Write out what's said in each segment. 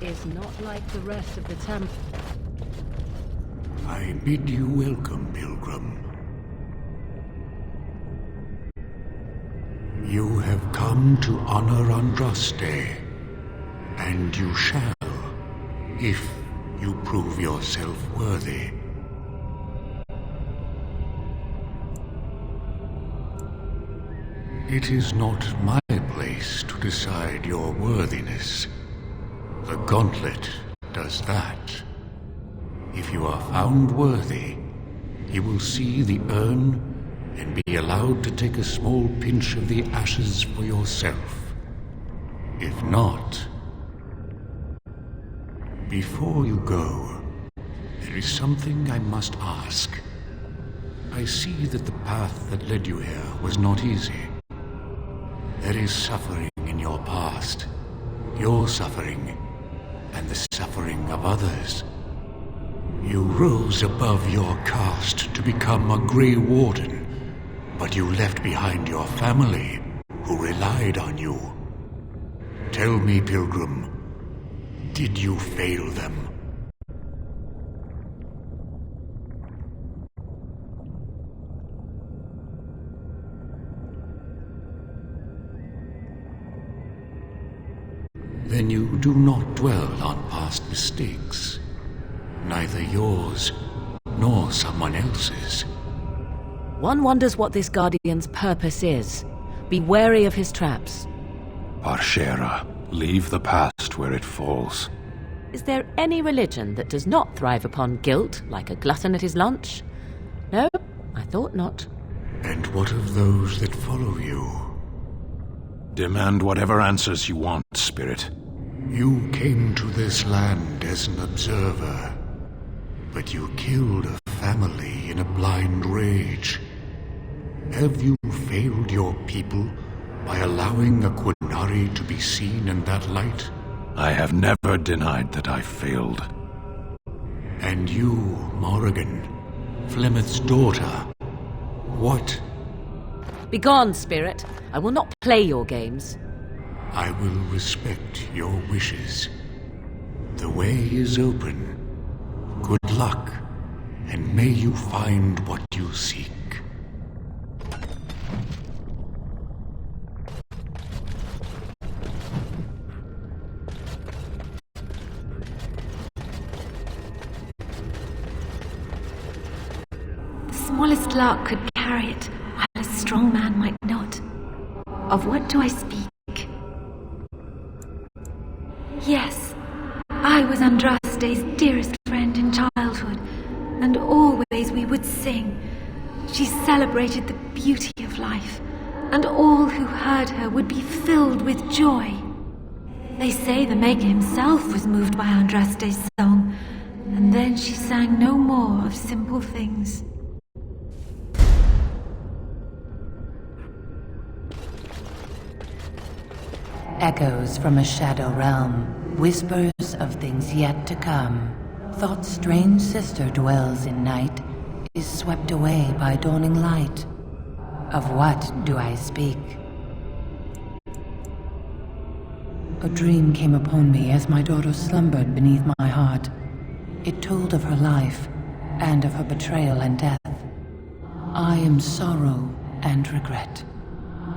is not like the rest of the temple. I bid you welcome, pilgrim. You have come to honor Andraste, and you shall, if you prove yourself worthy. It is not my place to decide your worthiness. The gauntlet does that. If you are found worthy, you will see the urn and be allowed to take a small pinch of the ashes for yourself. If not, before you go, there is something I must ask. I see that the path that led you here was not easy. There is suffering in your past, your suffering, and the suffering of others. You rose above your caste to become a Grey Warden, but you left behind your family, who relied on you. Tell me, pilgrim, did you fail them? Then you do not dwell on past mistakes, neither yours nor someone else's. One wonders what this Guardian's purpose is. Be wary of his traps. Parshera, leave the past where it falls. Is there any religion that does not thrive upon guilt, like a glutton at his lunch? No, I thought not. And what of those that follow you? Demand whatever answers you want, Spirit. You came to this land as an observer, but you killed a family in a blind rage. Have you failed your people by allowing a Qunari to be seen in that light? I have never denied that I failed. And you, Morrigan, Flemeth's daughter, what? Begone, spirit. I will not play your games. I will respect your wishes. The way is open. Good luck, and may you find what you seek. The smallest lark could carry it, while a strong man might not. Of what do I speak? Yes, I was Andraste's dearest friend in childhood, and always we would sing. She celebrated the beauty of life, and all who heard her would be filled with joy. They say the Maker himself was moved by Andraste's song, and then she sang no more of simple things. Echoes from a shadow realm, whispers of things yet to come. Thought's strange sister dwells in night, is swept away by dawning light. Of what do I speak? A dream came upon me as my daughter slumbered beneath my heart. It told of her life, and of her betrayal and death. I am sorrow and regret.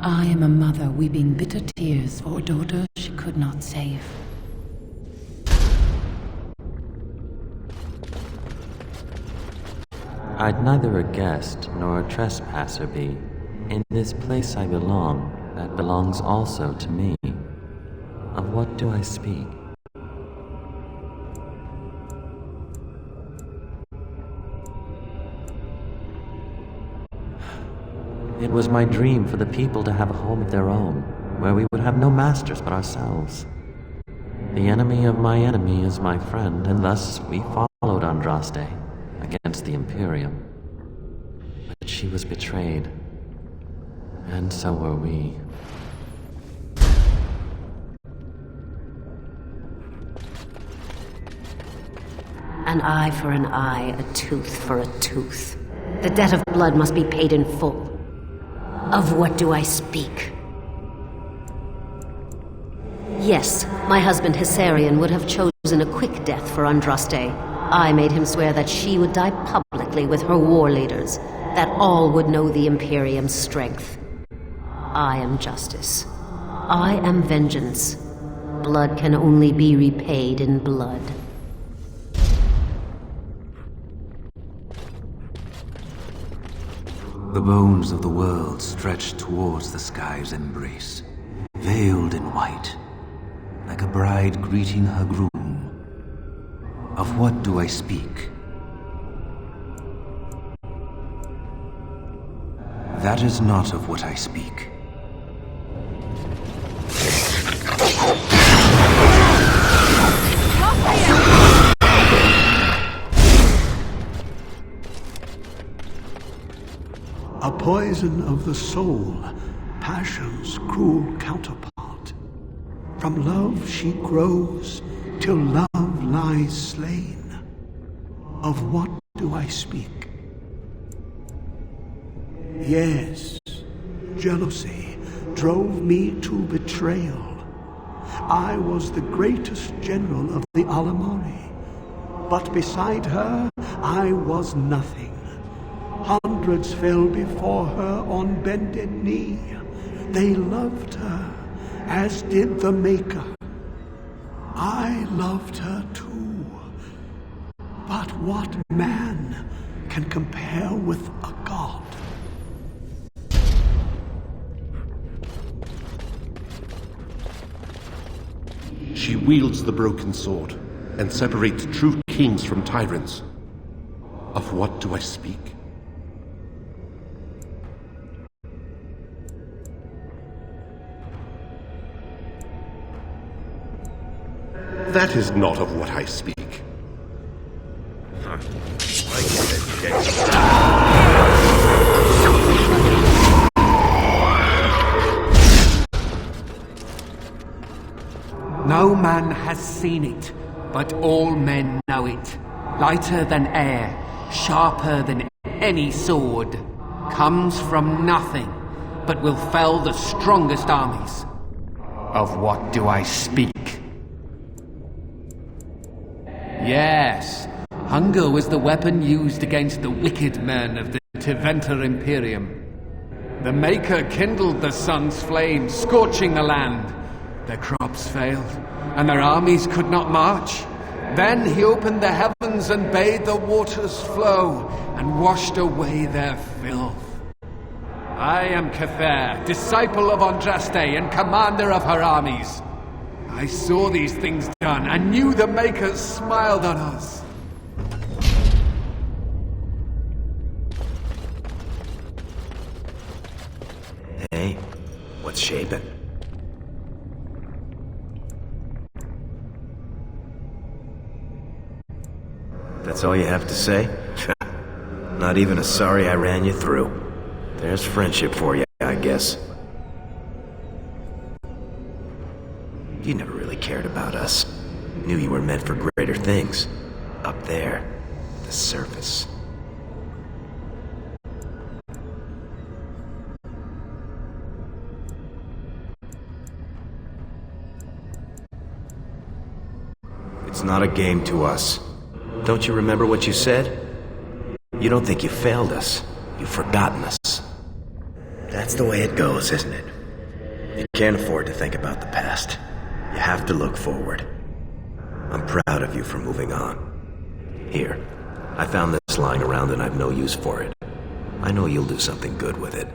I am a mother weeping bitter tears for a daughter she could not save. I'd neither a guest nor a trespasser be. In this place I belong, that belongs also to me. Of what do I speak? It was my dream for the people to have a home of their own, where we would have no masters but ourselves. The enemy of my enemy is my friend, and thus we followed Andraste against the Imperium. But she was betrayed, and so were we. An eye for an eye, a tooth for a tooth. The debt of blood must be paid in full. Of what do I speak? Yes, my husband Hissarion would have chosen chosen a quick death for Andraste, I made him swear that she would die publicly with her war leaders, that all would know the Imperium's strength. I am justice. I am vengeance. Blood can only be repaid in blood. The bones of the world stretched towards the sky's embrace, veiled in white, like a bride greeting her groom. Of what do I speak? That is not of what I speak. A poison of the soul, passion's cruel counterpart. From love she grows, till love lies slain. Of what do I speak? Yes, jealousy drove me to betrayal. I was the greatest general of the Alamari, but beside her I was nothing. Hundreds fell before her on bended knee. They loved her, as did the Maker. I loved her too. But what man can compare with a god? She wields the broken sword and separates true kings from tyrants. Of what do I speak? That is not of what I speak. No man has seen it, but all men know it. Lighter than air, sharper than any sword. Comes from nothing, but will fell the strongest armies. Of what do I speak? Yes, hunger was the weapon used against the wicked men of the Tiventa Imperium. The Maker kindled the sun's flame, scorching the land. Their crops failed, and their armies could not march. Then he opened the heavens and bade the waters flow, and washed away their filth. I am Cather, disciple of Andraste and commander of her armies. I saw these things done, and knew the Maker smiled on us. Hey, what's shaping? That's all you have to say? Not even a sorry I ran you through. There's friendship for you, I guess. You never really cared about us. Knew you were meant for greater things. Up there, the surface. It's not a game to us. Don't you remember what you said? You don't think you failed us. You've forgotten us. That's the way it goes, isn't it? You can't afford to think about the past. You have to look forward. I'm proud of you for moving on. Here, I found this lying around and I've no use for it. I know you'll do something good with it.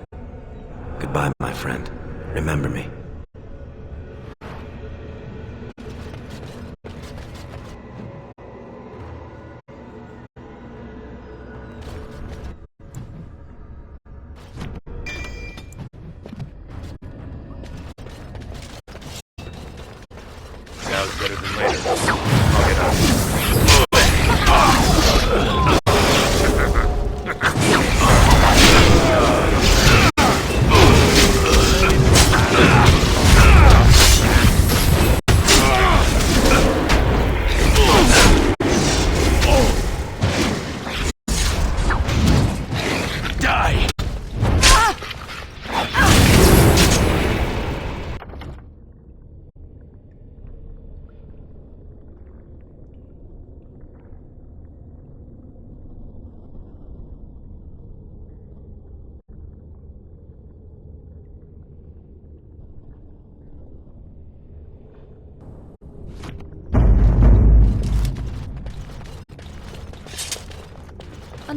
Goodbye, my friend. Remember me. Sounds better than later. I'll get out.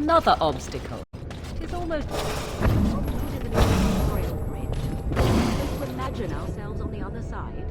Another obstacle. It is almost good in the tutorial grid. To imagine ourselves on the other side.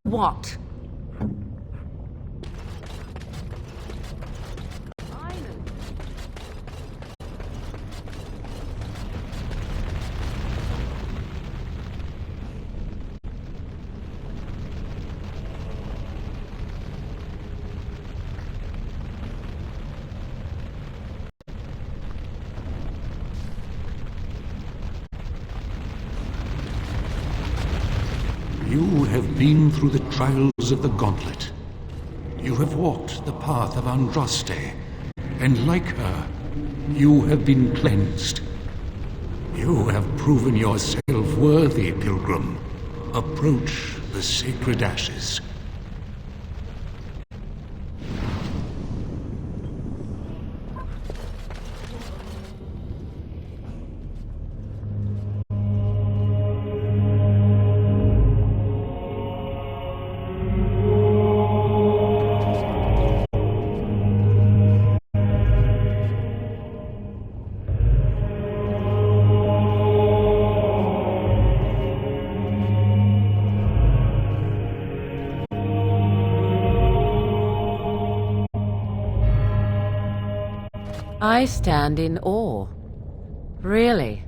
What? You have been through the trials of the Gauntlet. You have walked the path of Andraste, and like her, you have been cleansed. You have proven yourself worthy, Pilgrim. Approach the sacred ashes. I stand in awe. Really?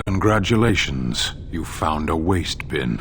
Congratulations, you found a waste bin.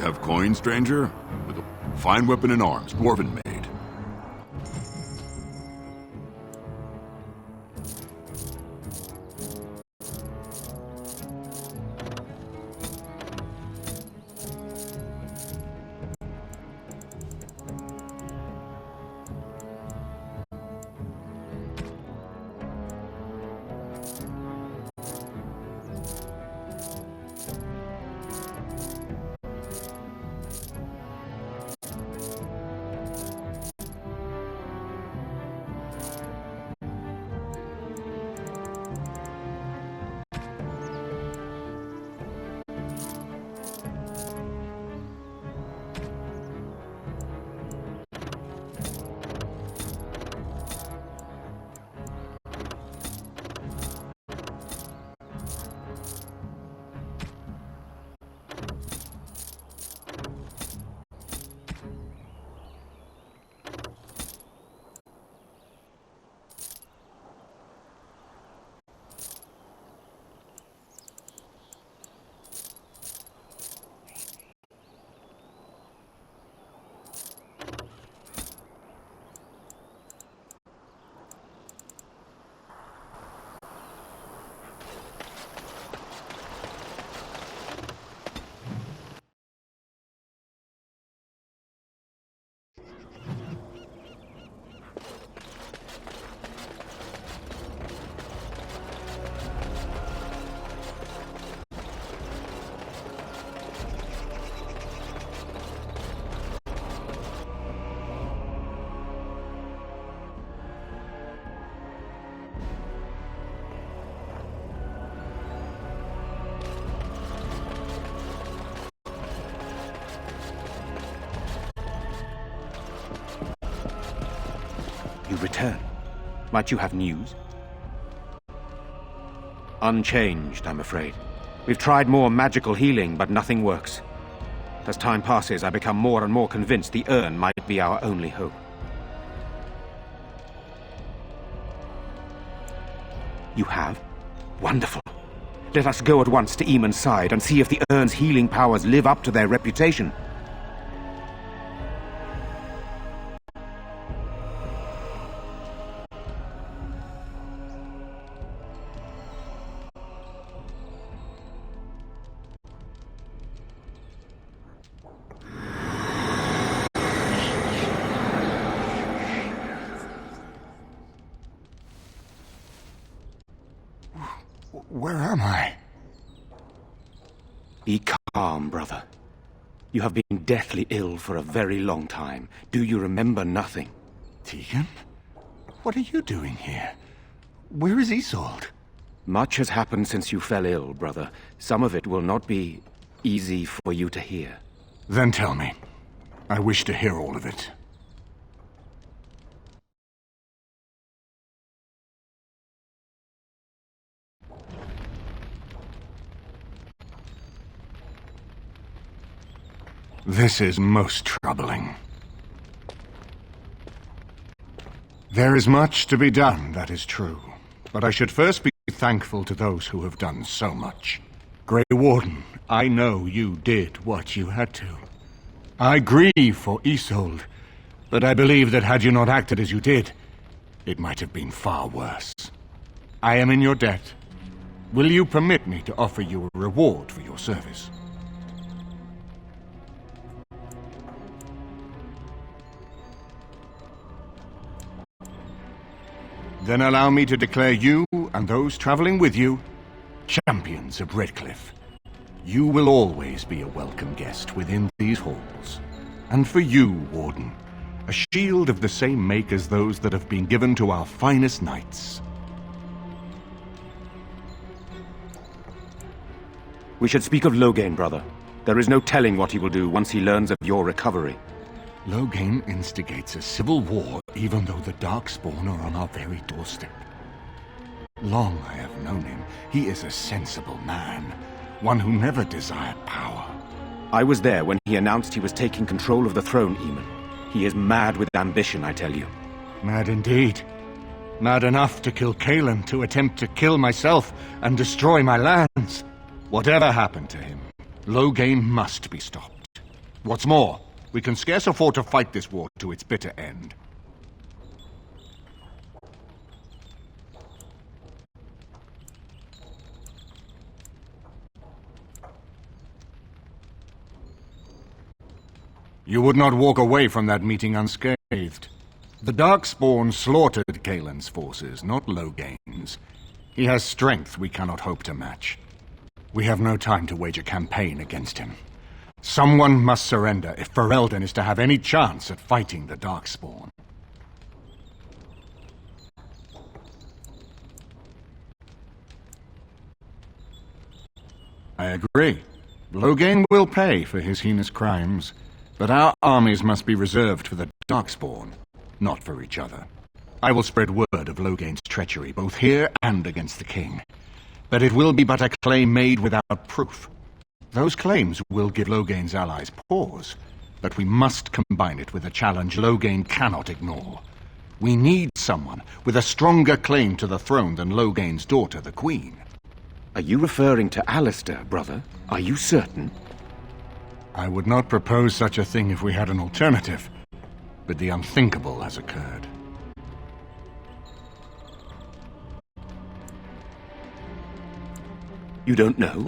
have coin, stranger? With a fine weapon and arms, dwarven made. You return. Might you have news? Unchanged, I'm afraid. We've tried more magical healing, but nothing works. As time passes, I become more and more convinced the urn might be our only hope. You have? Wonderful. Let us go at once to Eamon's side and see if the urn's healing powers live up to their reputation. Where am I? Be calm, brother. You have been deathly ill for a very long time. Do you remember nothing? Tegan? What are you doing here? Where is Isolde? Much has happened since you fell ill, brother. Some of it will not be easy for you to hear. Then tell me. I wish to hear all of it. This is most troubling. There is much to be done, that is true. But I should first be thankful to those who have done so much. Grey Warden, I know you did what you had to. I grieve for Isolde, but I believe that had you not acted as you did, it might have been far worse. I am in your debt. Will you permit me to offer you a reward for your service? Then allow me to declare you, and those traveling with you, champions of Redcliffe. You will always be a welcome guest within these halls. And for you, Warden, a shield of the same make as those that have been given to our finest knights. We should speak of Loghain, brother. There is no telling what he will do once he learns of your recovery. Loghain instigates a civil war even though the Darkspawn are on our very doorstep. Long I have known him. He is a sensible man, one who never desired power. I was there when he announced he was taking control of the throne, Eamon. He is mad with ambition, I tell you. Mad indeed. Mad enough to kill Kaelan, to attempt to kill myself and destroy my lands. Whatever happened to him, Loghain must be stopped. What's more, we can scarce afford to fight this war to its bitter end. You would not walk away from that meeting unscathed. The Darkspawn slaughtered Kaelin's forces, not Logain's. He has strength we cannot hope to match. We have no time to wage a campaign against him. Someone must surrender if Ferelden is to have any chance at fighting the Darkspawn. I agree. Logain will pay for his heinous crimes, but our armies must be reserved for the Darkspawn, not for each other. I will spread word of Logain's treachery, both here and against the king. But it will be but a claim made without proof. Those claims will give Logain's allies pause, but we must combine it with a challenge Logain cannot ignore. We need someone with a stronger claim to the throne than Logain's daughter, the Queen. Are you referring to Alistair, brother? Are you certain? I would not propose such a thing if we had an alternative, but the unthinkable has occurred. You don't know?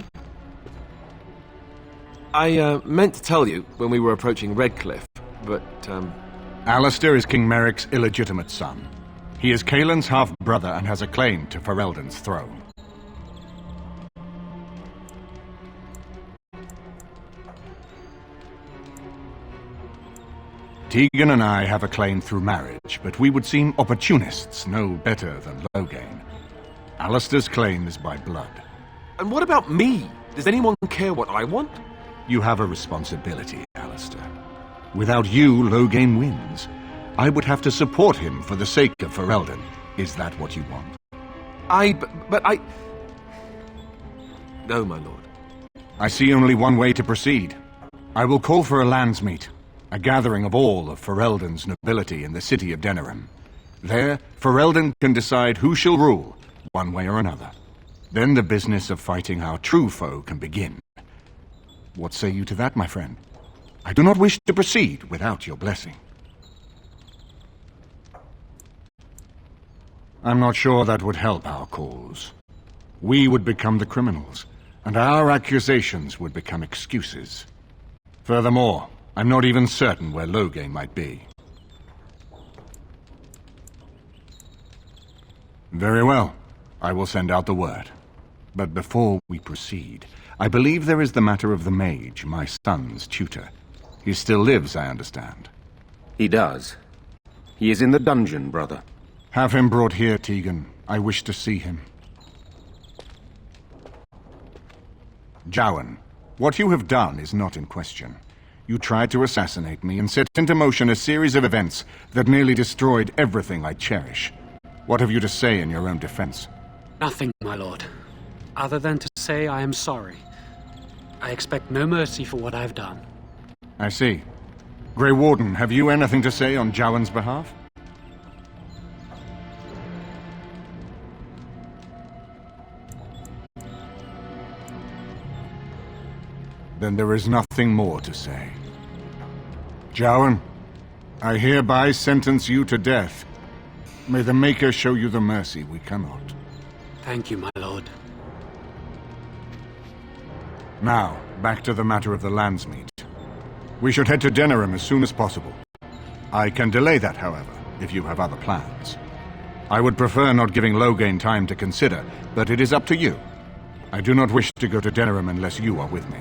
I meant to tell you when we were approaching Redcliffe, but, Alistair is King Merrick's illegitimate son. He is Kaelin's half-brother and has a claim to Ferelden's throne. Tegan and I have a claim through marriage, but we would seem opportunists no better than Logain. Alistair's claim is by blood. And what about me? Does anyone care what I want? You have a responsibility, Alistair. Without you, Logain wins. I would have to support him for the sake of Ferelden. Is that what you want? But I... No, my lord. I see only one way to proceed. I will call for a landsmeet, a gathering of all of Ferelden's nobility in the city of Denerim. There, Ferelden can decide who shall rule, one way or another. Then the business of fighting our true foe can begin. What say you to that, my friend? I do not wish to proceed without your blessing. I'm not sure that would help our cause. We would become the criminals, and our accusations would become excuses. Furthermore, I'm not even certain where Logain might be. Very well. I will send out the word. But before we proceed, I believe there is the matter of the mage, my son's tutor. He still lives, I understand. He does. He is in the dungeon, brother. Have him brought here, Tegan. I wish to see him. Jowan, what you have done is not in question. You tried to assassinate me and set into motion a series of events that nearly destroyed everything I cherish. What have you to say in your own defense? Nothing, my lord. Other than to say I am sorry. I expect no mercy for what I've done. I see. Grey Warden, have you anything to say on Jowan's behalf? Then there is nothing more to say. Jowan, I hereby sentence you to death. May the Maker show you the mercy we cannot. Thank you, my lord. Now, back to the matter of the landsmeet. We should head to Denerim as soon as possible. I can delay that, however, if you have other plans. I would prefer not giving Logain time to consider, but it is up to you. I do not wish to go to Denerim unless you are with me.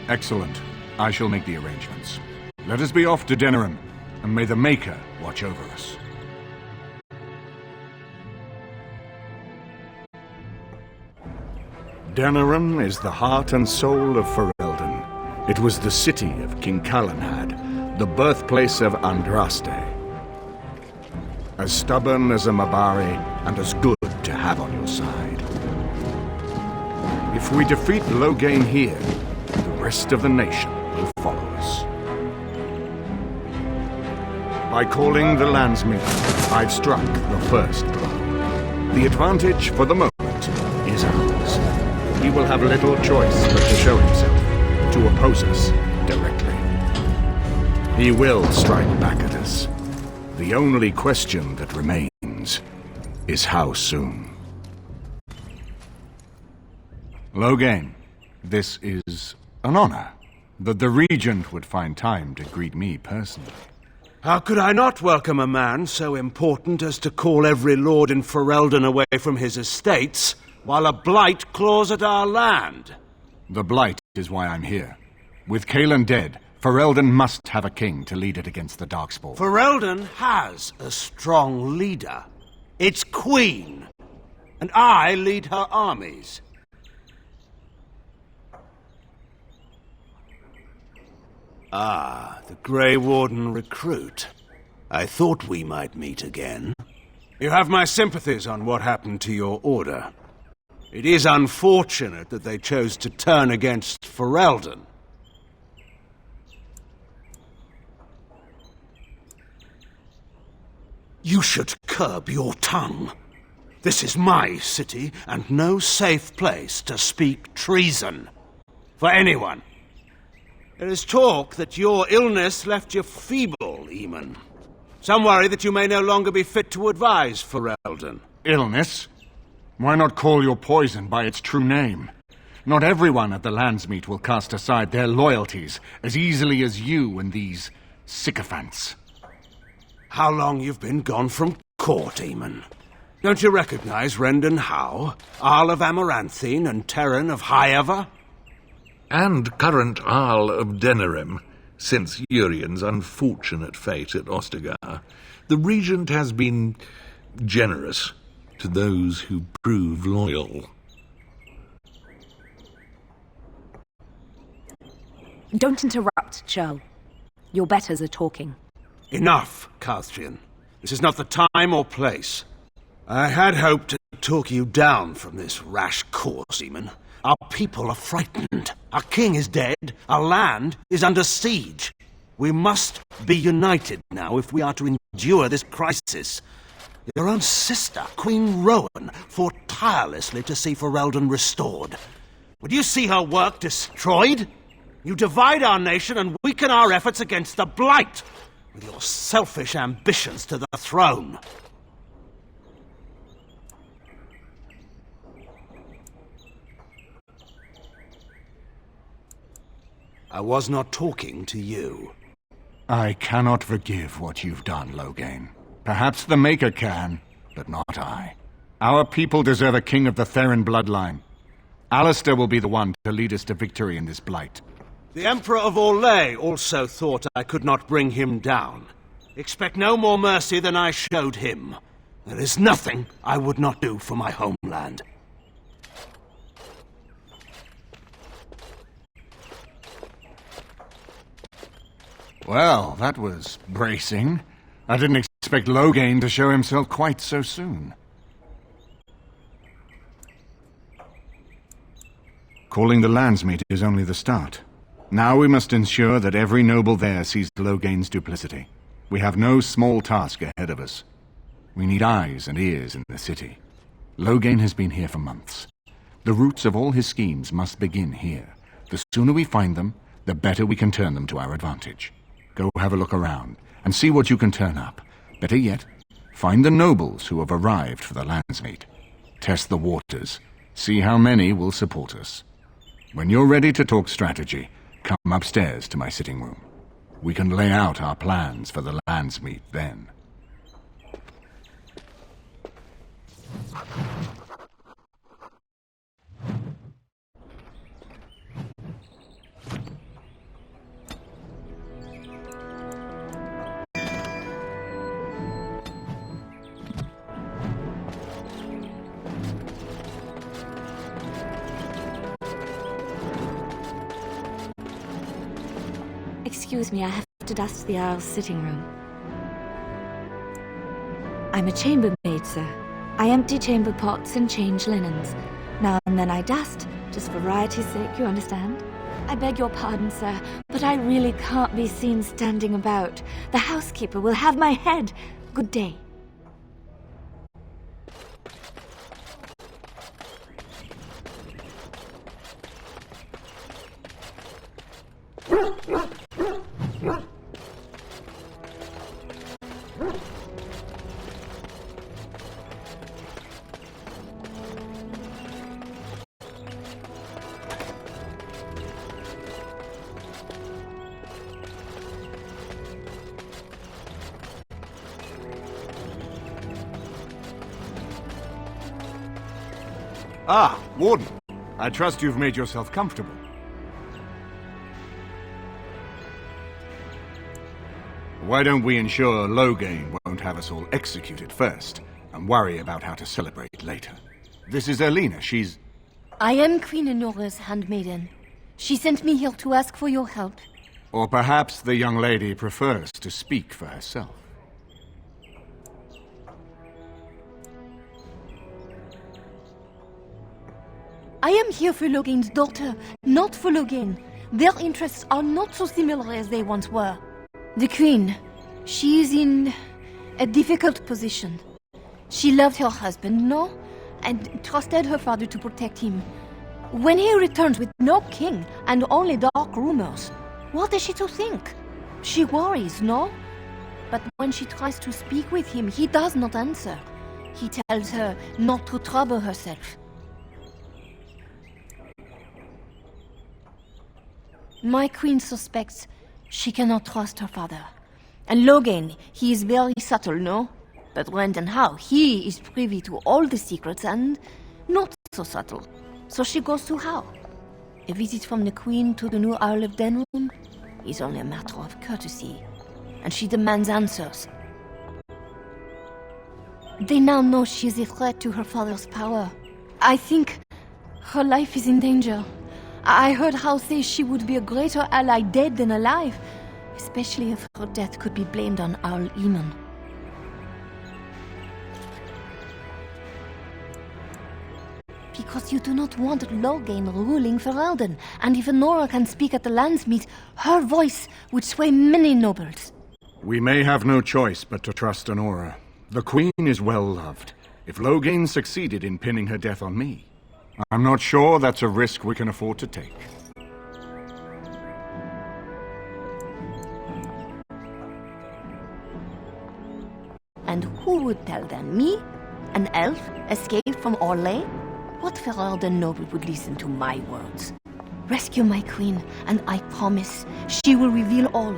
Excellent. I shall make the arrangements. Let us be off to Denerim, and may the Maker watch over us. Denerim is the heart and soul of Ferelden. It was the city of King Calenhad, the birthplace of Andraste. As stubborn as a Mabari, and as good to have on your side. If we defeat Logain here, the rest of the nation will follow us. By calling the landsmeet, I've struck the first blow. The advantage for the moment is ours. He will have little choice but to show himself, to to oppose us directly. He will strike back at us. The only question that remains is how soon. Loghain, this is an honor that the Regent would find time to greet me personally. How could I not welcome a man so important as to call every lord in Ferelden away from his estates, while a blight claws at our land? The blight is why I'm here. With Cailan dead, Ferelden must have a king to lead it against the Darkspawn. Ferelden has a strong leader. Its queen. And I lead her armies. Ah, the Grey Warden recruit. I thought we might meet again. You have my sympathies on what happened to your order. It is unfortunate that they chose to turn against Ferelden. You should curb your tongue. This is my city, and no safe place to speak treason. For anyone. There is talk that your illness left you feeble, Eamon. Some worry that you may no longer be fit to advise Ferelden. Illness? Why not call your poison by its true name? Not everyone at the Landsmeet will cast aside their loyalties as easily as you and these sycophants. How long you've been gone from court, Eamon? Don't you recognize Rendon Howe, Arl of Amaranthine and Terran of Highever? And current Arl of Denerim, since Urien's unfortunate fate at Ostagar. The Regent has been generous to those who prove loyal. Don't interrupt, Churl. Your betters are talking. Enough, Carthrian. This is not the time or place. I had hoped to talk you down from this rash course, Eamon. Our people are frightened. Our king is dead. Our land is under siege. We must be united now if we are to endure this crisis. Your own sister, Queen Rowan, fought tirelessly to see Ferelden restored. Would you see her work destroyed? You divide our nation and weaken our efforts against the Blight, with your selfish ambitions to the throne. I was not talking to you. I cannot forgive what you've done, Loghain. Perhaps the Maker can, but not I. Our people deserve a king of the Theron bloodline. Alistair will be the one to lead us to victory in this blight. The Emperor of Orlais also thought I could not bring him down. Expect no more mercy than I showed him. There is nothing I would not do for my homeland. Well, that was bracing. I didn't expect Loghain to show himself quite so soon. Calling the Landsmeet is only the start. Now we must ensure that every noble there sees Loghain's duplicity. We have no small task ahead of us. We need eyes and ears in the city. Loghain has been here for months. The roots of all his schemes must begin here. The sooner we find them, the better we can turn them to our advantage. Go have a look around, and see what you can turn up. Better yet, find the nobles who have arrived for the Landsmeet. Test the waters. See how many will support us. When you're ready to talk strategy, come upstairs to my sitting room. We can lay out our plans for the Landsmeet then. Excuse me, I have to dust the Earl's sitting room. I'm a chambermaid, sir. I empty chamber pots and change linens. Now and then I dust, just for variety's sake, you understand? I beg your pardon, sir, but I really can't be seen standing about. The housekeeper will have my head. Good day. Ah, Warden. I trust you've made yourself comfortable. Why don't we ensure Loghain won't have us all executed first, and worry about how to celebrate later? This is Elena. She's... I am Queen Enora's handmaiden. She sent me here to ask for your help. Or perhaps the young lady prefers to speak for herself. I am here for Loghain's daughter, not for Loghain. Their interests are not so similar as they once were. The Queen, she is in a difficult position. She loved her husband, no, and trusted her father to protect him. When he returns with no king and only dark rumors, what is she to think? She worries, no? But when she tries to speak with him, he does not answer. He tells her not to trouble herself. My queen suspects she cannot trust her father. And Loghain, he is very subtle, no? But when and how, he is privy to all the secrets and not so subtle. So she goes to how? A visit from the queen to the new Isle of Denrim is only a matter of courtesy. And she demands answers. They now know she is a threat to her father's power. I think her life is in danger. I heard how say she would be a greater ally dead than alive, especially if her death could be blamed on Owl Eamon. Because you do not want Loghain ruling Ferelden, and if Enora can speak at the Landsmeet, her voice would sway many nobles. We may have no choice but to trust Enora. The Queen is well loved. If Loghain succeeded in pinning her death on me, I'm not sure that's a risk we can afford to take. And who would tell them? Me? An elf escaped from Orlais? What Ferelden noble would listen to my words? Rescue my queen, and I promise she will reveal all,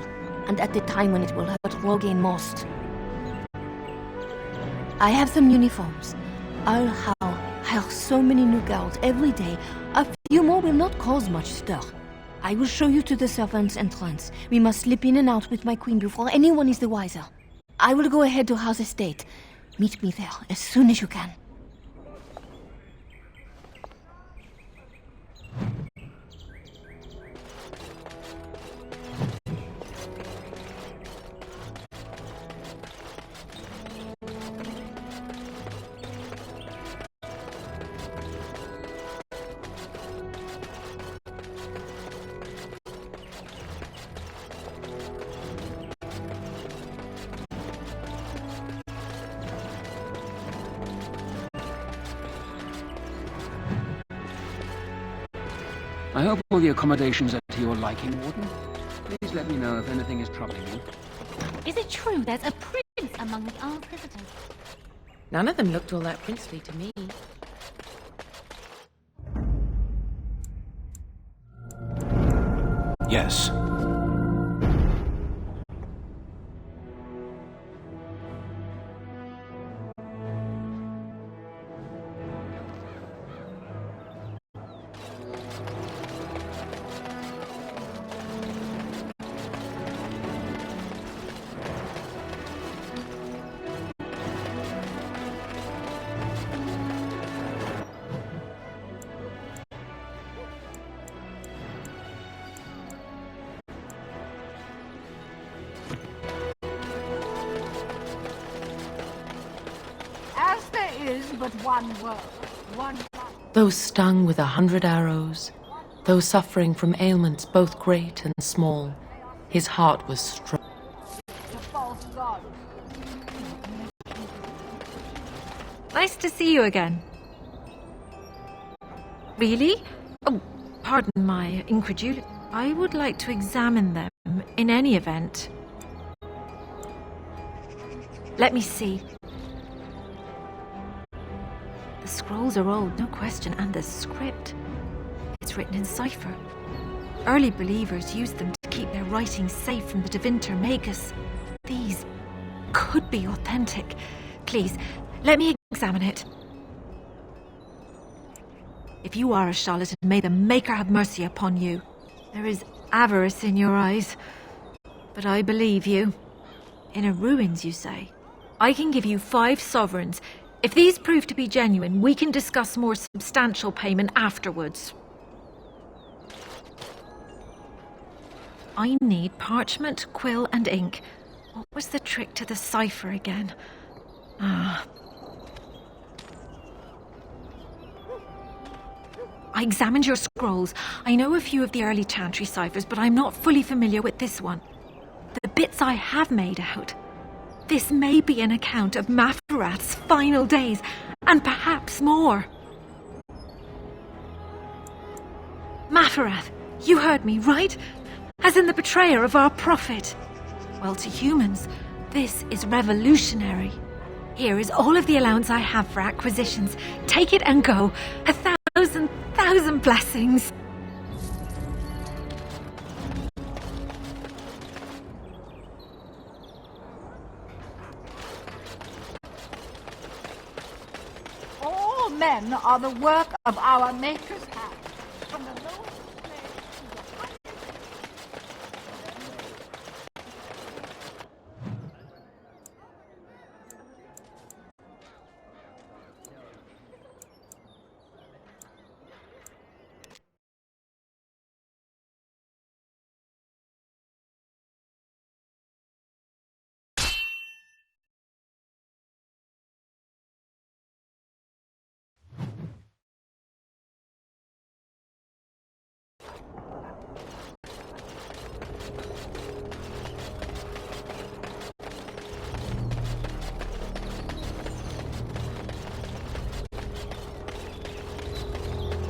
and at the time when it will hurt Loghain most. I have some uniforms. I'll hire so many new guards every day. A few more will not cause much stir. I will show you to the servants' entrance. We must slip in and out with my queen before anyone is the wiser. I will go ahead to House Estate. Meet me there as soon as you can. I hope all the accommodations are to your liking, Warden. Please let me know if anything is troubling you. Is it true there's a prince among the Isle visitors? None of them looked all that princely to me. Yes. As there is but one world, one life. Those stung with 100 arrows, those suffering from ailments both great and small, his heart was strong. The false god. Nice to see you again. Really? Oh, pardon my incredulity. I would like to examine them in any event. Let me see. The scrolls are old, no question, and the script. It's written in cipher. Early believers used them to keep their writings safe from the Tevinter Magus. These could be authentic. Please, let me examine it. If you are a charlatan, may the Maker have mercy upon you. There is avarice in your eyes, but I believe you. Inner ruins, you say? I can give you 5 sovereigns. If these prove to be genuine, we can discuss more substantial payment afterwards. I need parchment, quill, and ink. What was the trick to the cipher again? I examined your scrolls. I know a few of the early Chantry ciphers, but I'm not fully familiar with this one. The bits I have made out. This may be an account of Maferath's final days, and perhaps more. Maferath, you heard me, right? As in the betrayer of our prophet. Well, to humans, this is revolutionary. Here is all of the allowance I have for acquisitions. Take it and go. 1,000 blessings. All men are the work of our Maker's hand. From the lowest place to the highest.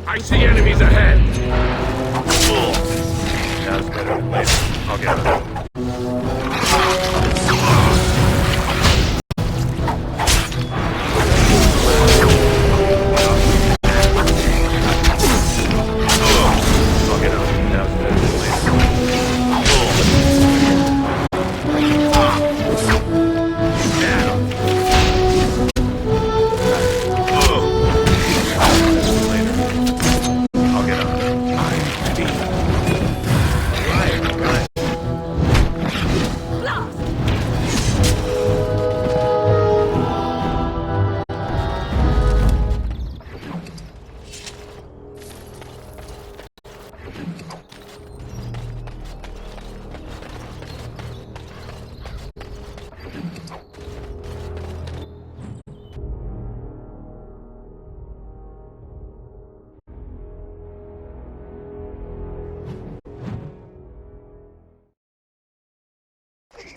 I see enemies ahead! That's better. Wait, I'll get it.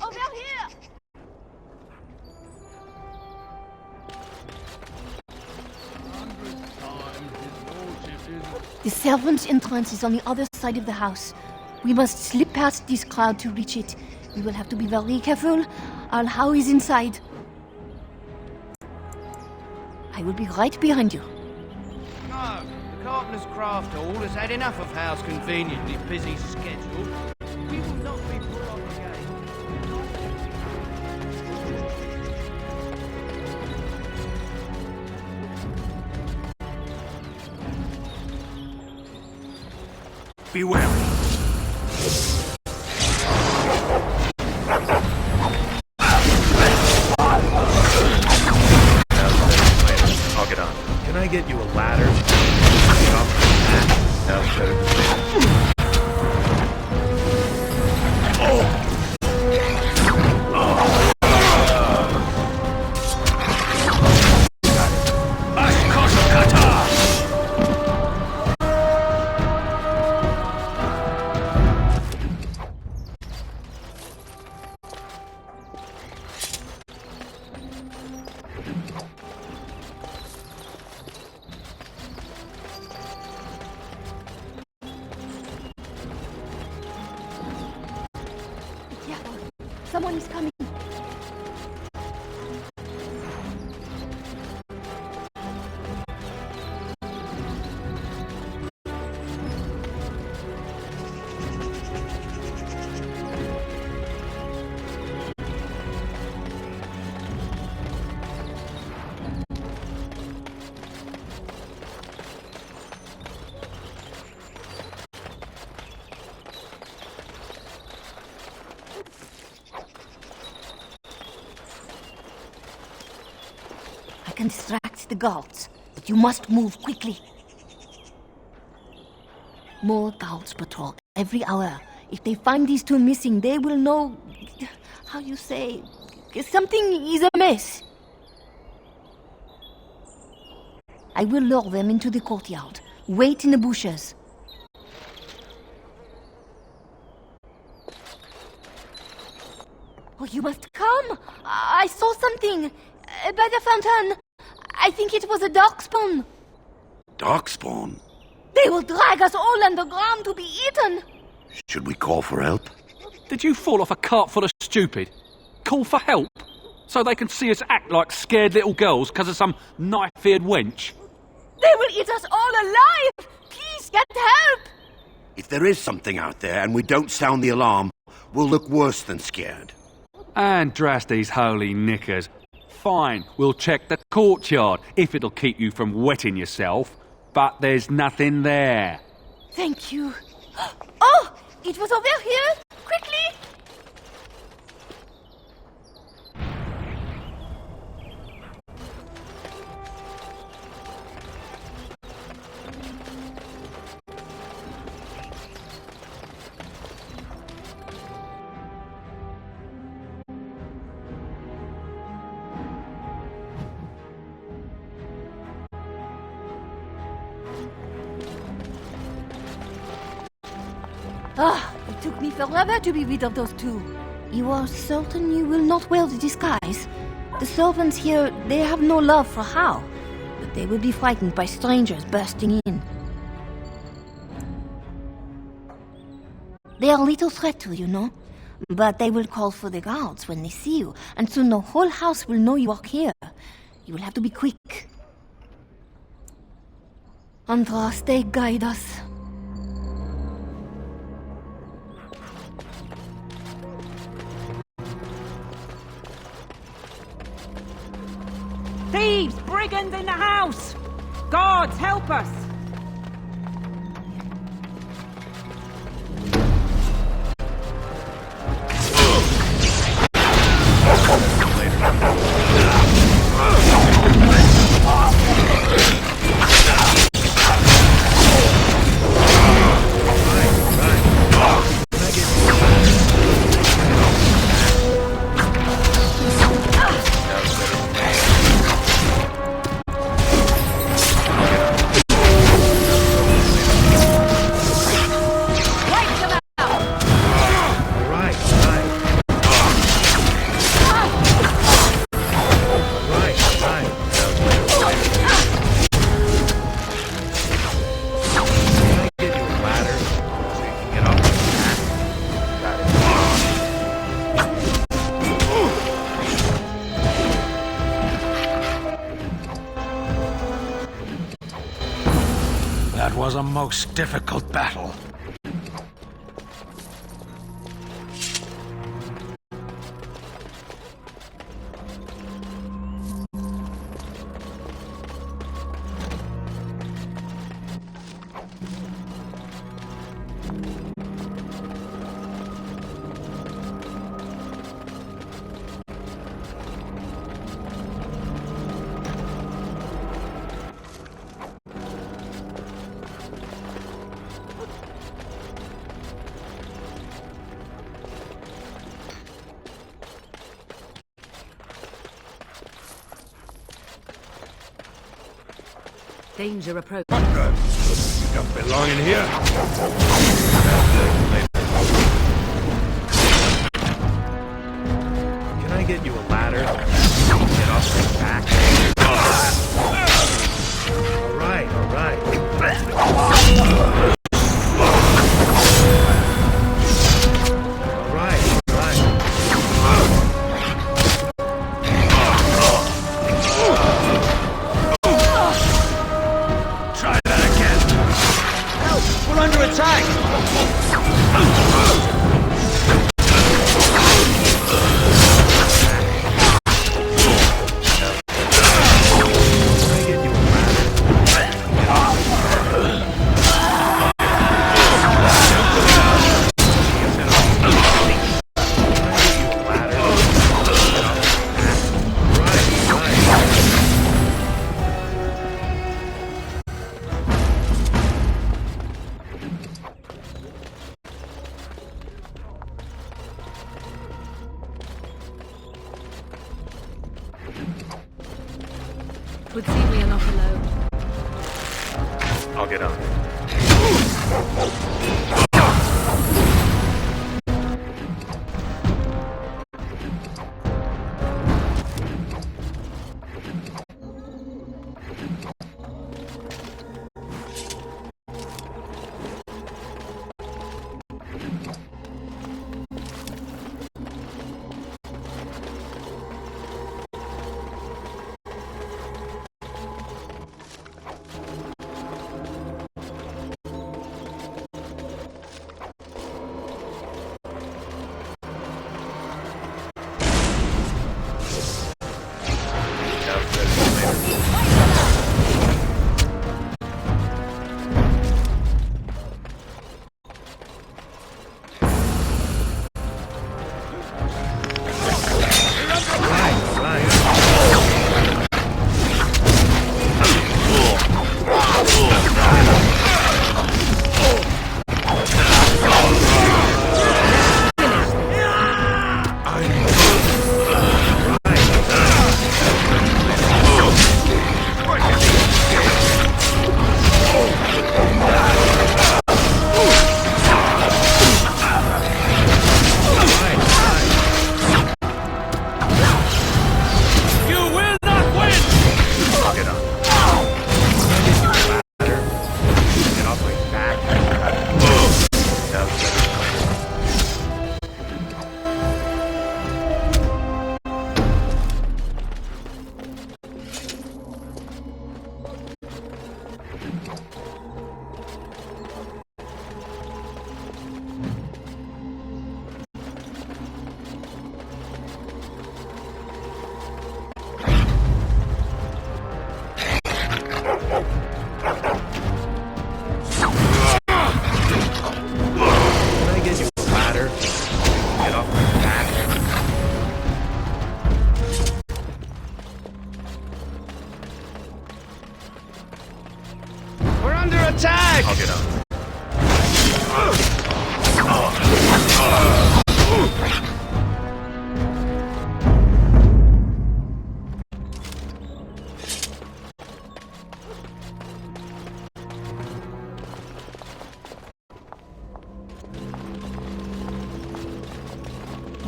Over here! The servants' entrance is on the other side of the house. We must slip past this crowd to reach it. We will have to be very careful. Al-How is inside. I will be right behind you. No, the Carpenter's Craft Hall has had enough of Hal's conveniently busy schedule. We will not be put off again. Be wary. I'll get on. Can I get you a ladder? That's better. Someone is coming. I can distract the guards, but you must move quickly. More guards patrol every hour. If they find these two missing, they will know... how you say... something is amiss. I will lure them into the courtyard. Wait in the bushes. Oh, you must come! I saw something by the fountain. I think it was a darkspawn. Darkspawn? They will drag us all underground to be eaten. Should we call for help? Did you fall off a cart full of stupid? Call for help? So they can see us act like scared little girls because of some knife-eared wench? They will eat us all alive! Please get help! If there is something out there and we don't sound the alarm, we'll look worse than scared. Andraste's holy knickers. Fine, we'll check the courtyard, if it'll keep you from wetting yourself. But there's nothing there. Thank you. Oh! It was over here! Quickly! Ah, it took me forever to be rid of those two. You are certain you will not wear the disguise? The servants here, they have no love for Hao, but they will be frightened by strangers bursting in. They are a little threat to you, no? But they will call for the guards when they see you, and soon the whole house will know you are here. You will have to be quick. Andraste, guide us. Thieves! Brigands in the house! Guards, help us! That was a most difficult battle. Danger approach. You don't belong in here. Can I get you a ladder? Get off my back. All right, all right. All right, all right. would see we are not alone. I'll get on.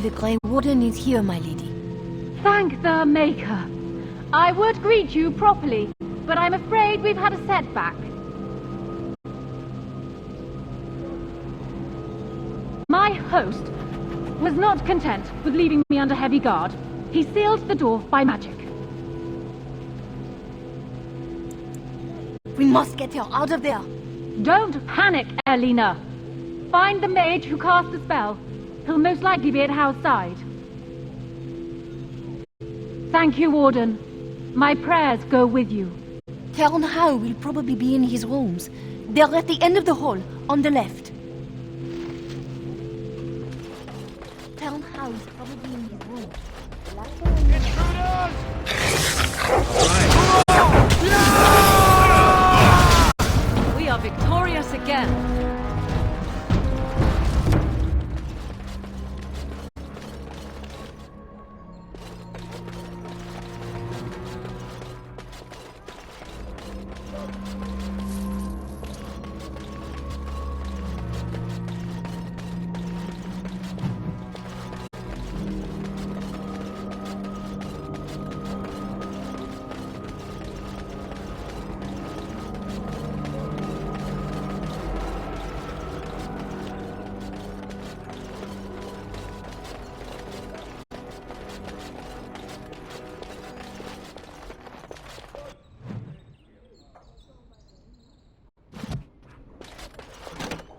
The Grey Warden is here, my lady. Thank the Maker. I would greet you properly, but I'm afraid we've had a setback. My host was not content with leaving me under heavy guard. He sealed the door by magic. We must get her out of there. Don't panic, Elena. Find the mage who cast the spell. He'll most likely be at Howe's side. Thank you, Warden. My prayers go with you. Count Howe will probably be in his rooms. They're at the end of the hall, on the left. Count Howe is probably in his room. We are victorious again.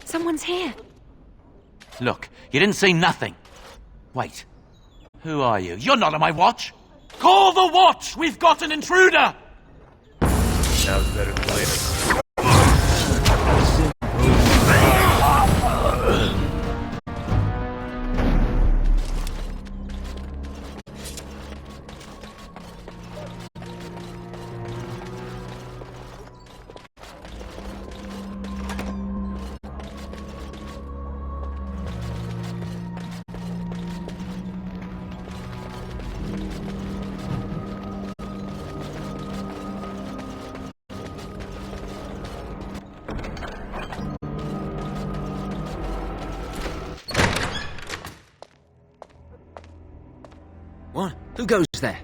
Someone's here. Look, you didn't say nothing. Wait. Who are you? You're not on my watch. Call the watch! We've got an intruder! Now's better than later. What? Who goes there?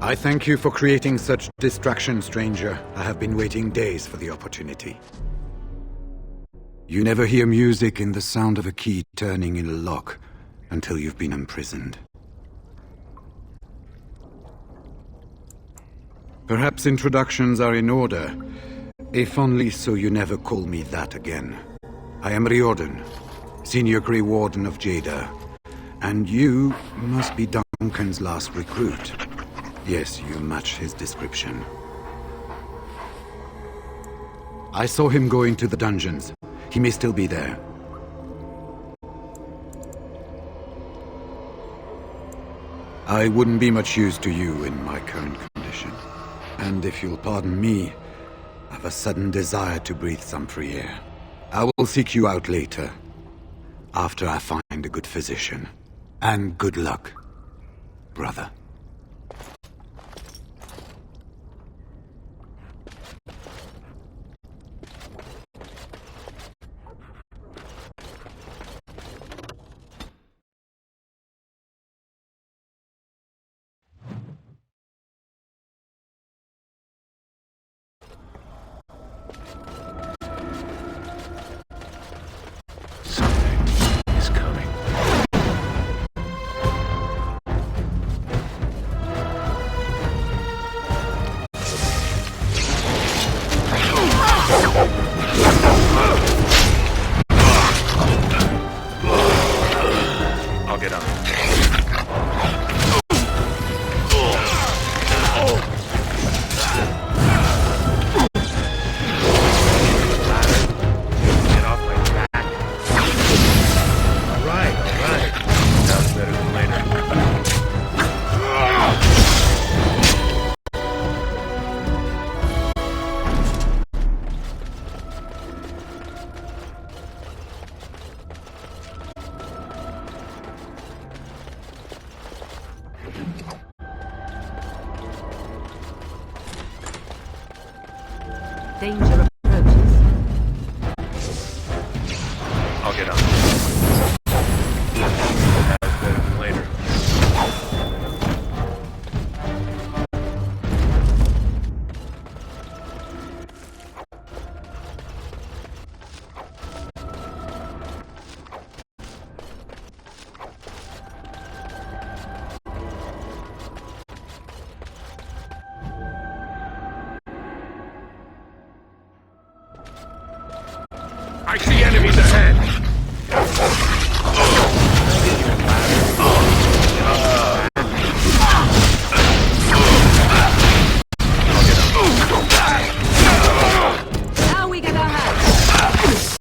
I thank you for creating such distraction, stranger. I have been waiting days for the opportunity. You never hear music in the sound of a key turning in a lock until you've been imprisoned. Perhaps introductions are in order, if only so you never call me that again. I am Riordan, Senior Grey Warden of Jada, and you must be Duncan's last recruit. Yes, you match his description. I saw him go into the dungeons. He may still be there. I wouldn't be much use to you in my current condition. And if you'll pardon me, I've a sudden desire to breathe some free air. I will seek you out later, after I find a good physician. And good luck, brother. I'll get on. Get off my back. All right. Sounds better than later. Danger approaches. I'll get on. Sounds better than later. I see enemies ahead! Now we get our hands.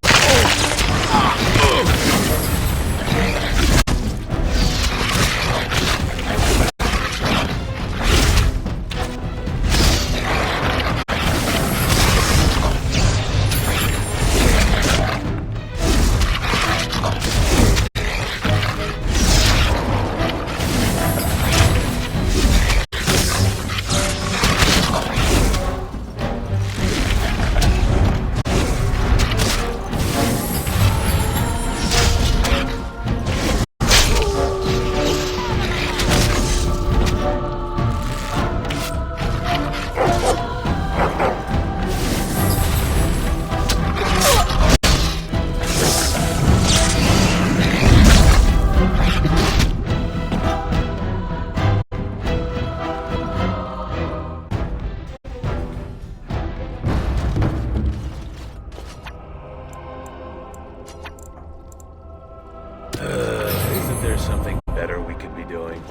Isn't there something better we could be doing?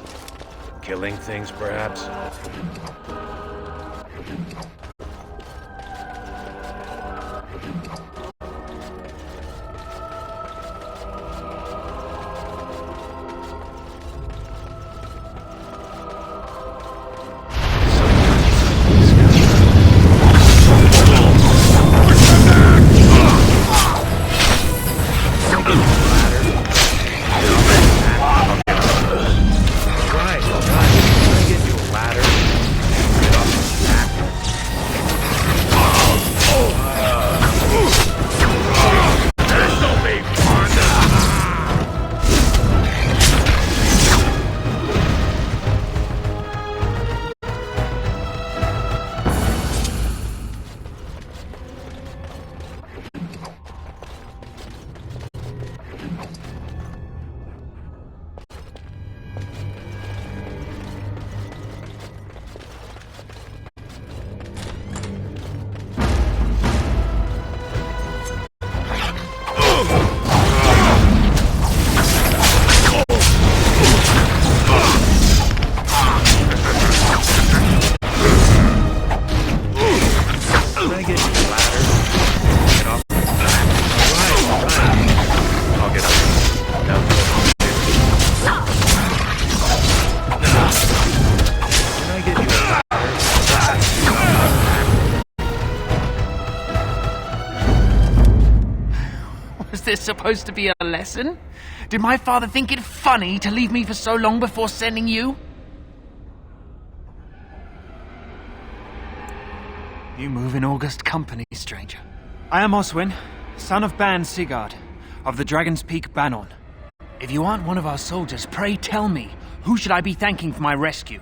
Killing things, perhaps? this supposed to be a lesson? Did my father think it funny to leave me for so long before sending you? You move in august company, stranger. I am Oswin, son of Ban Sigurd, of the Dragon's Peak Bannon. If you aren't one of our soldiers, pray tell me, who should I be thanking for my rescue?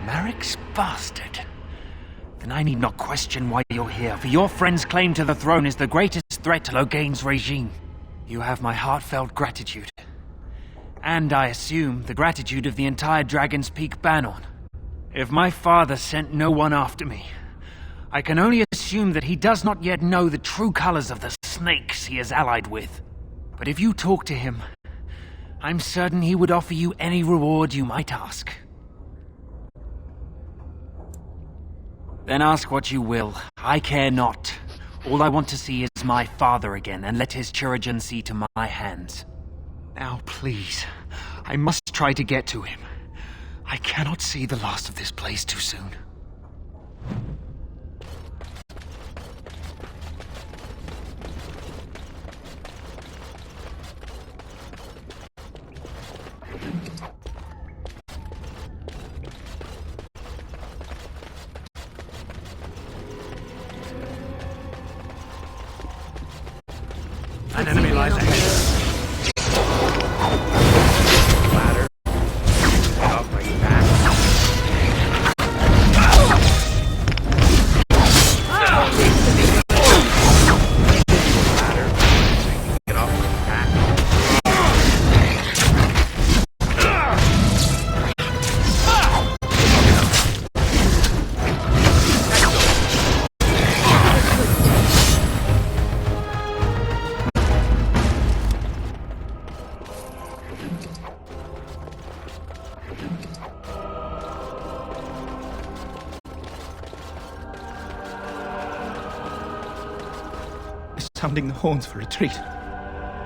Marek's bastard. Then I need not question why you're here, for your friend's claim to the throne is the greatest threat to Loghain's regime. You have my heartfelt gratitude. And I assume the gratitude of the entire Dragon's Peak Bannon. If my father sent no one after me, I can only assume that he does not yet know the true colors of the snakes he is allied with. But if you talk to him, I'm certain he would offer you any reward you might ask. Then ask what you will. I care not. All I want to see is my father again, and let his chirurgeon see to my hands. Now, please, I must try to get to him. I cannot see the last of this place too soon. An enemy lies ahead. Ladder. Get off my back. Ladder. Get off my back. Sounding the horns for retreat.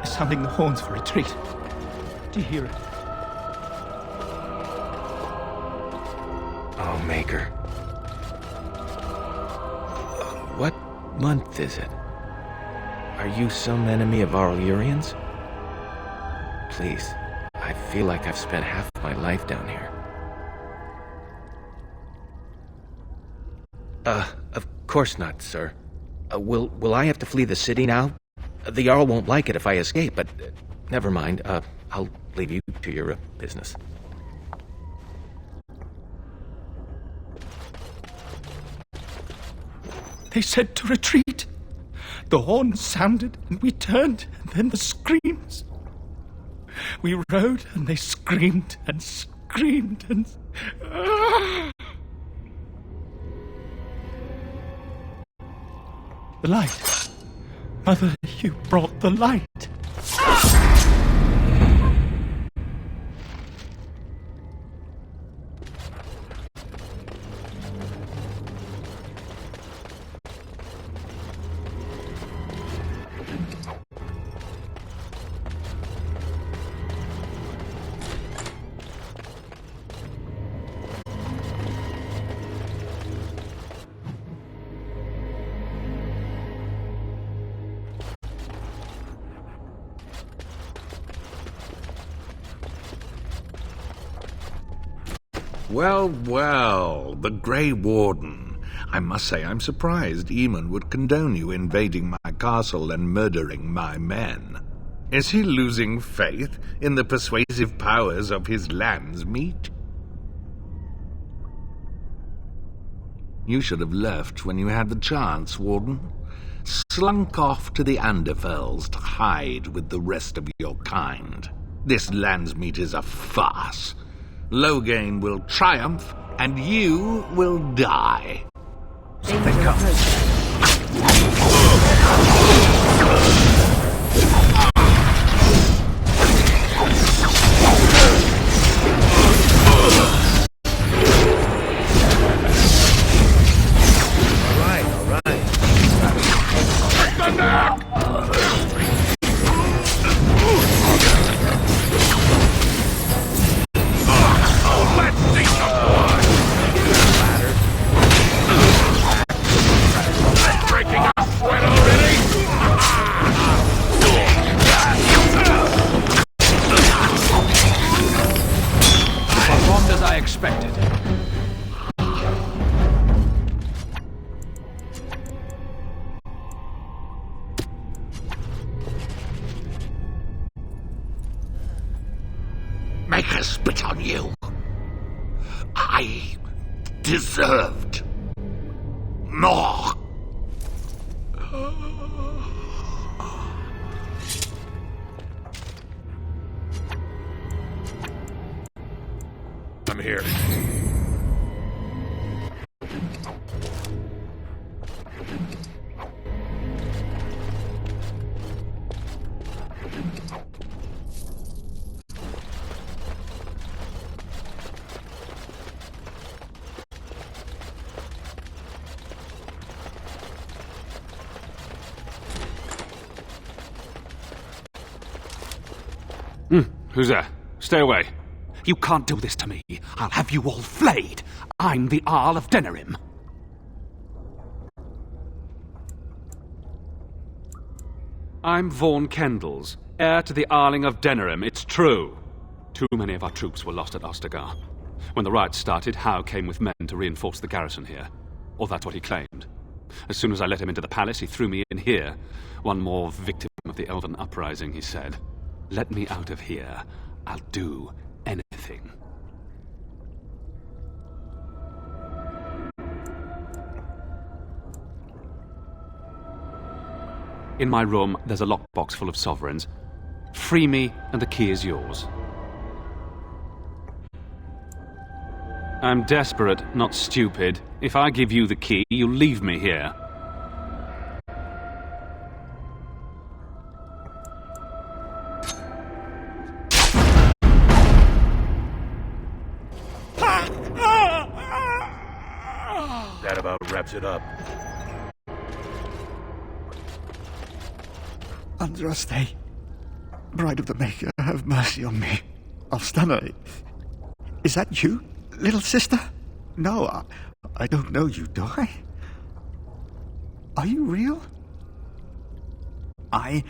Sounding the horns for retreat. Do you hear it? Oh, Maker. What month is it? Are you some enemy of our Urians? Please, I feel like I've spent half my life down here. Of course not, sir. Will I have to flee the city now? The Jarl won't like it if I escape, but never mind. I'll leave you to your business. They said to retreat. The horns sounded, and we turned, and then the screams. We rode, and they screamed, and screamed, and... The light. Mother, you brought the light. Well, well, the Grey Warden. I must say I'm surprised Eamon would condone you invading my castle and murdering my men. Is he losing faith in the persuasive powers of his land's meat? You should have left when you had the chance, Warden. Slunk off to the Anderfells to hide with the rest of your kind. This land's meat is a farce. Loghain will triumph, and you will die. Something comes. expected. Make us spit on you. I deserved more. I'm here. Who's there? Stay away. You can't do this to me. I'll have you all flayed. I'm the Arl of Denerim. I'm Vaughan Kendalls, heir to the Arling of Denerim. It's true. Too many of our troops were lost at Ostagar. When the riots started, Howe came with men to reinforce the garrison here. Or that's what he claimed. As soon as I let him into the palace, he threw me in here. One more victim of the Elven uprising, he said. Let me out of here. I'll do anything. In my room, there's a lockbox full of sovereigns. Free me, and the key is yours. I'm desperate, not stupid. If I give you the key, you'll leave me here. That about wraps it up. Andraste, Bride of the Maker, have mercy on me. Alstana, is that you, little sister? No, I don't know you, do I? Are you real? I'm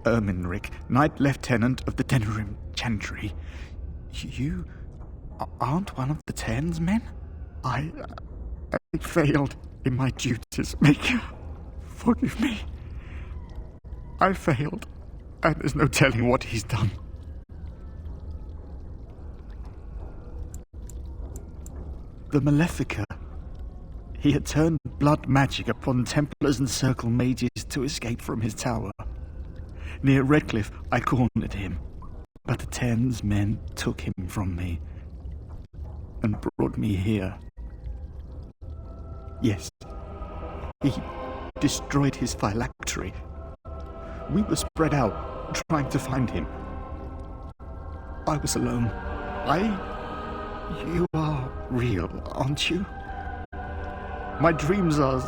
Erminric, Knight Lieutenant of the Denerim Chantry. You aren't one of the Tern's men? I failed in my duties, Maker. Forgive me. I failed, and there's no telling what he's done. The Malefica. He had turned blood magic upon Templars and Circle mages to escape from his tower. Near Redcliffe, I cornered him, but the Tern's men took him from me and brought me here. Yes, he destroyed his phylactery. We were spread out, trying to find him. I was alone. You are real, aren't you? My dreams are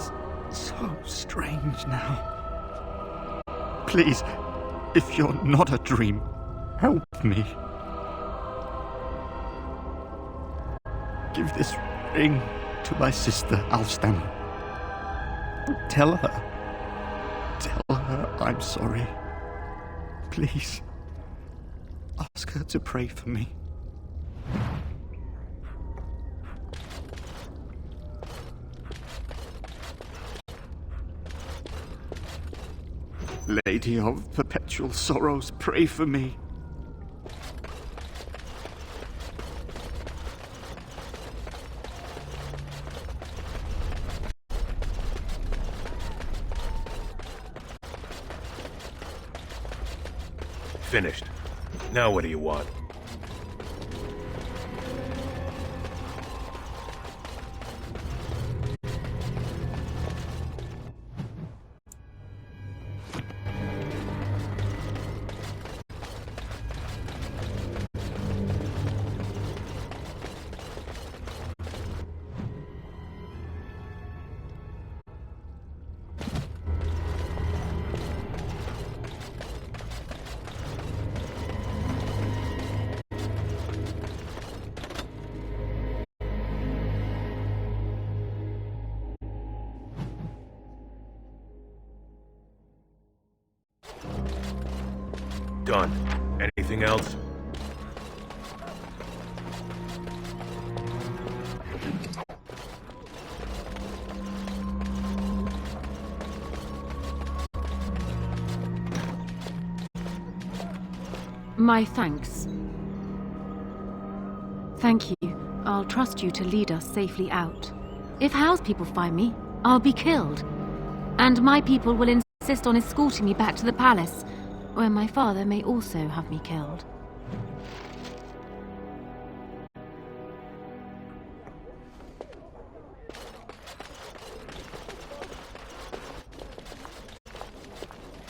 so strange now. Please, if you're not a dream, help me. Give this ring to my sister, Alstan. Tell her I'm sorry. Please, ask her to pray for me. Lady of perpetual sorrows, pray for me. Finished. Now what do you want? Done. Anything else? My thanks. Thank you. I'll trust you to lead us safely out. If Howe's people find me, I'll be killed. And my people will insist on escorting me back to the palace, where my father may also have me killed.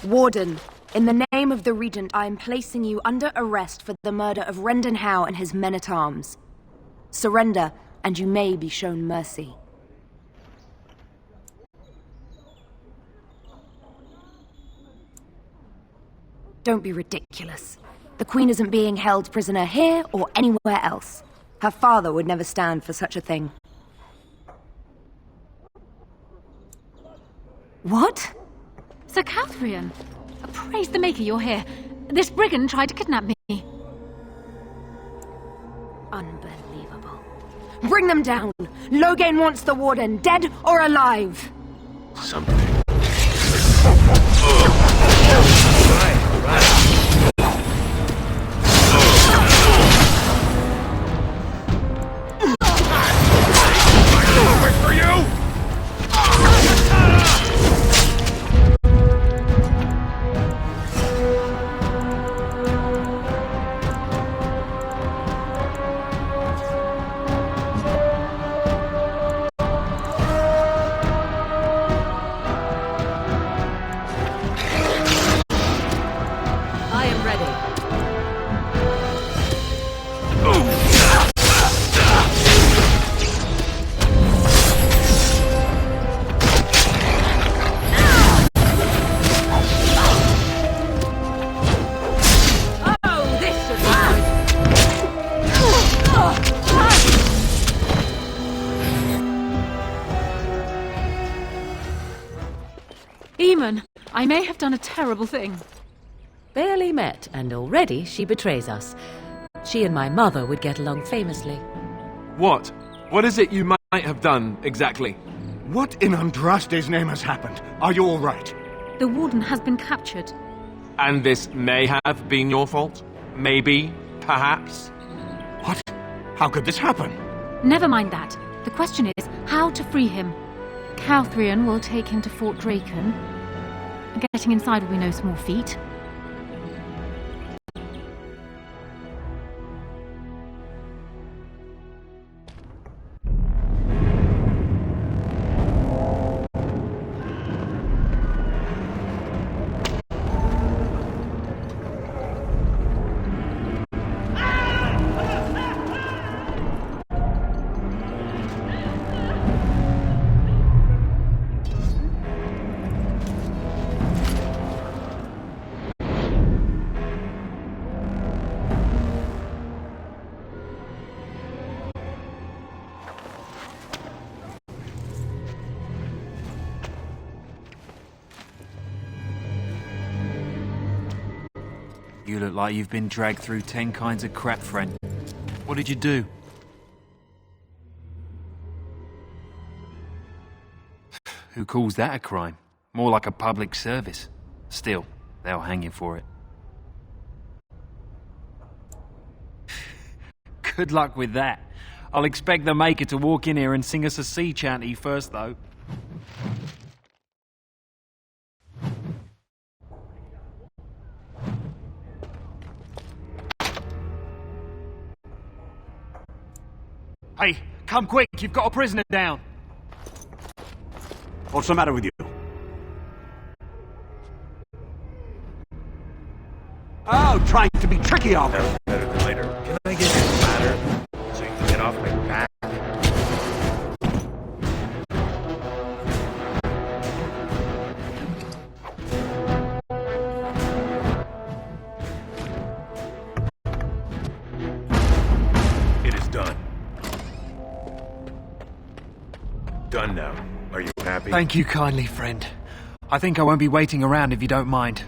Warden, in the name of the Regent, I am placing you under arrest for the murder of Rendon Howe and his men-at-arms. Surrender, and you may be shown mercy. Don't be ridiculous. The Queen isn't being held prisoner here or anywhere else. Her father would never stand for such a thing. What? Sir Catherine! Praise the Maker you're here. This brigand tried to kidnap me. Unbelievable. Bring them down! Loghain wants the Warden, dead or alive! Something. For you! I am ready. Eamon, I may have done a terrible thing. Barely met, and already she betrays us. She and my mother would get along famously. What? What is it you might have done, exactly? What in Andraste's name has happened? Are you all right? The Warden has been captured. And this may have been your fault? Maybe? Perhaps? What? How could this happen? Never mind that. The question is how to free him. Catherine will take him to Fort Draken. Getting inside will be no small feat. You look like you've been dragged through 10 kinds of crap, friend. What did you do? Who calls that a crime? More like a public service. Still, they'll hang you for it. Good luck with that. I'll expect the Maker to walk in here and sing us a sea chanty first, though. Hey, come quick, you've got a prisoner down. What's the matter with you? Oh, trying to be tricky, are they? Better than later. Can I get this ladder so you can get off my back? It is done. Done now. Are you happy? Thank you kindly, friend. I think I won't be waiting around if you don't mind.